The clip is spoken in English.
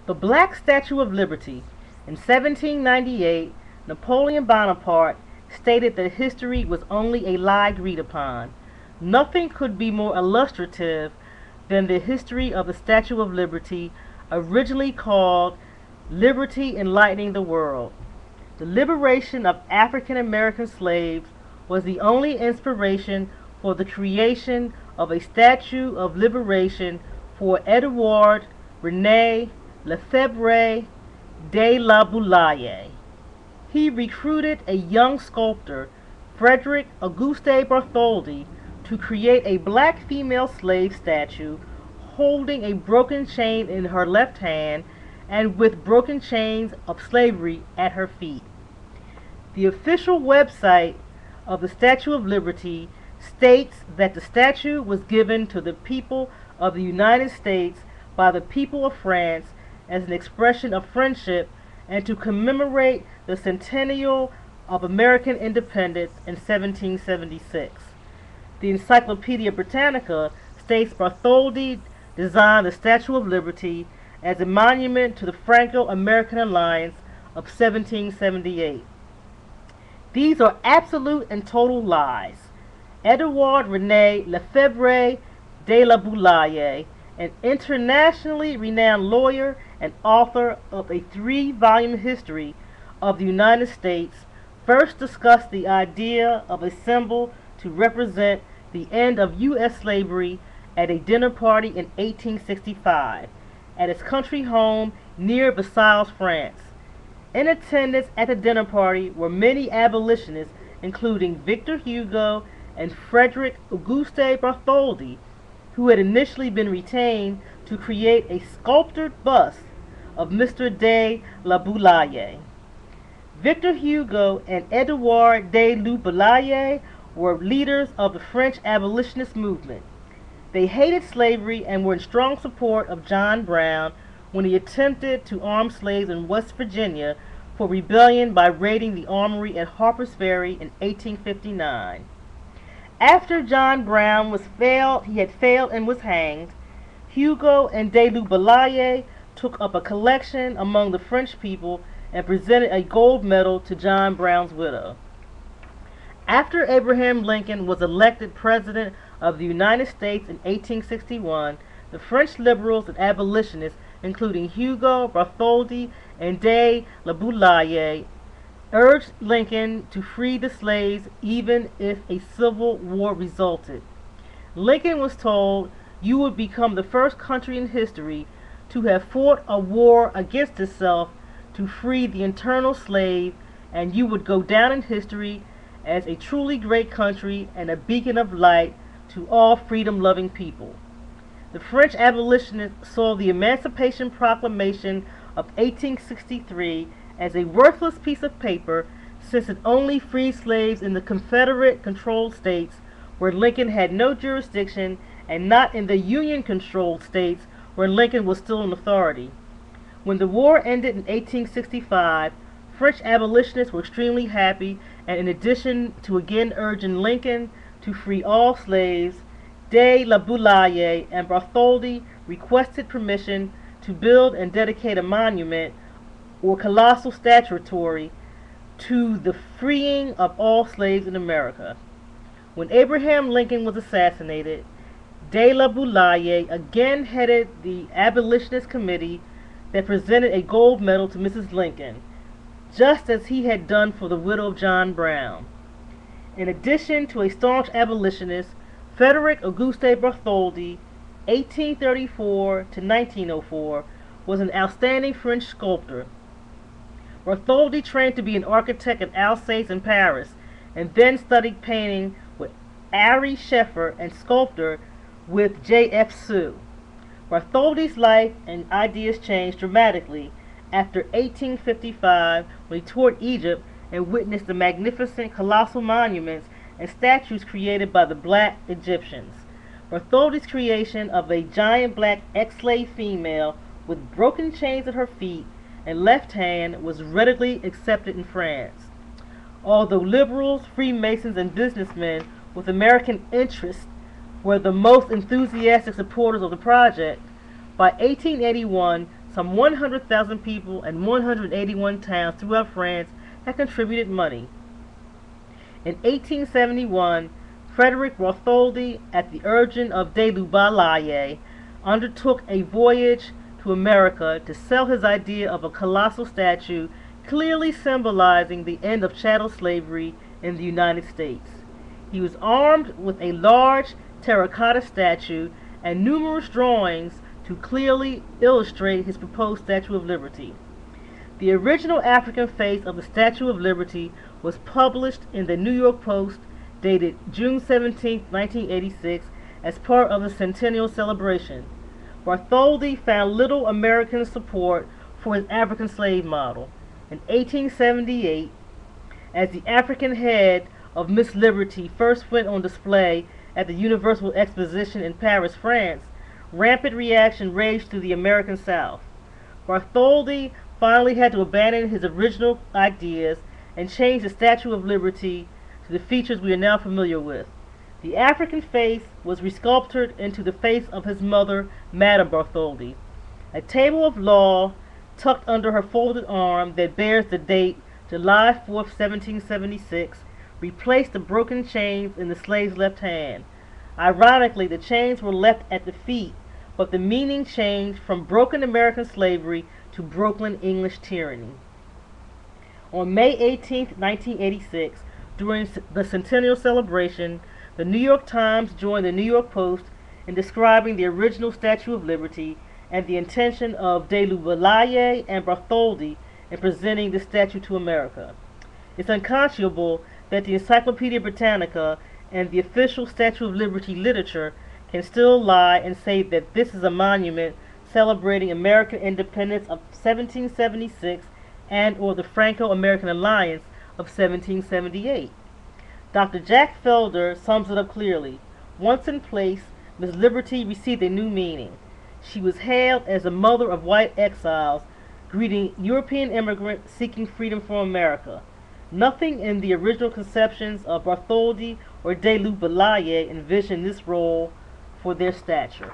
The Black Statue of Liberty. In 1798, Napoleon Bonaparte stated that history was only a lie agreed upon. Nothing could be more illustrative than the history of the Statue of Liberty, originally called Liberty Enlightening the World. The liberation of African American slaves was the only inspiration for the creation of a Statue of Liberation for Edouard René Lefebvre de la Boulaye. He recruited a young sculptor, Frederick Auguste Bartholdi, to create a black female slave statue holding a broken chain in her left hand and with broken chains of slavery at her feet. The official website of the Statue of Liberty states that the statue was given to the people of the United States by the people of France as an expression of friendship and to commemorate the centennial of American independence in 1776. The Encyclopedia Britannica states Bartholdi designed the Statue of Liberty as a monument to the Franco-American Alliance of 1778. These are absolute and total lies. Edouard René Lefebvre de la Boulaye, an internationally renowned lawyer and author of a 3-volume history of the United States, first discussed the idea of a symbol to represent the end of U.S. slavery at a dinner party in 1865 at his country home near Versailles, France. In attendance at the dinner party were many abolitionists, including Victor Hugo and Frederick Auguste Bartholdi, who had initially been retained to create a sculptured bust of Mr. de la Boulaye. Victor Hugo and Edouard de la Boulaye were leaders of the French abolitionist movement. They hated slavery and were in strong support of John Brown when he attempted to arm slaves in West Virginia for rebellion by raiding the armory at Harper's Ferry in 1859. After John Brown had failed and was hanged, Hugo and de la Boulaye took up a collection among the French people and presented a gold medal to John Brown's widow. After Abraham Lincoln was elected President of the United States in 1861, the French liberals and abolitionists, including Hugo, Bartholdi, and de la Boulaye, urged Lincoln to free the slaves even if a civil war resulted. Lincoln was told, "You would become the first country in history to have fought a war against itself to free the internal slave, and you would go down in history as a truly great country and a beacon of light to all freedom-loving people." The French abolitionists saw the Emancipation Proclamation of 1863 as a worthless piece of paper, since it only freed slaves in the Confederate-controlled states where Lincoln had no jurisdiction and not in the Union-controlled states where Lincoln was still in authority. When the war ended in 1865, French abolitionists were extremely happy, and in addition to again urging Lincoln to free all slaves, de la Boulaye and Bartholdi requested permission to build and dedicate a monument or colossal statuary to the freeing of all slaves in America. When Abraham Lincoln was assassinated, de la Boulaye again headed the abolitionist committee that presented a gold medal to Mrs. Lincoln, just as he had done for the widow of John Brown. In addition to a staunch abolitionist, Frederick Auguste Bartholdi, 1834 to 1904, was an outstanding French sculptor. Bartholdi trained to be an architect in Alsace and Paris, and then studied painting with Ary Scheffer and sculptor with J.F. Sue. Bartholdi's life and ideas changed dramatically after 1855, when he toured Egypt and witnessed the magnificent colossal monuments and statues created by the black Egyptians. Bartholdi's creation of a giant black ex-slave female with broken chains at her feet and left hand was readily accepted in France. Although liberals, Freemasons, and businessmen with American interests were the most enthusiastic supporters of the project, by 1881, Some 100,000 people and 181 towns throughout France had contributed money. In 1871, Frederick Bartholdi, at the urging of de Balaye, undertook a voyage to America to sell his idea of a colossal statue clearly symbolizing the end of chattel slavery in the United States. He was armed with a large terracotta statue and numerous drawings to clearly illustrate his proposed Statue of Liberty. The original African face of the Statue of Liberty was published in the New York Post dated June 17, 1986, as part of the centennial celebration. Bartholdi found little American support for his African slave model. In 1878, as the African head of Miss Liberty first went on display at the Universal Exposition in Paris, France, rampant reaction raged through the American South. Bartholdi finally had to abandon his original ideas and change the Statue of Liberty to the features we are now familiar with. The African face was resculptured into the face of his mother, Madame Bartholdi. A table of law tucked under her folded arm that bears the date July 4, 1776, replaced the broken chains in the slave's left hand. Ironically, the chains were left at the feet, but the meaning changed from broken American slavery to broken English tyranny. On May 18, 1986, during the centennial celebration, the New York Times joined the New York Post in describing the original Statue of Liberty and the intention of de Balaye and Bartholdi in presenting the statue to America. It's unconscionable that the Encyclopedia Britannica and the official Statue of Liberty literature can still lie and say that this is a monument celebrating American independence of 1776 and or the Franco-American Alliance of 1778. Dr. Jack Felder sums it up clearly. Once in place, Miss Liberty received a new meaning. She was hailed as the mother of white exiles, greeting European immigrants seeking freedom from America. Nothing in the original conceptions of Bartholdi or de Balaye envisioned this role for their stature.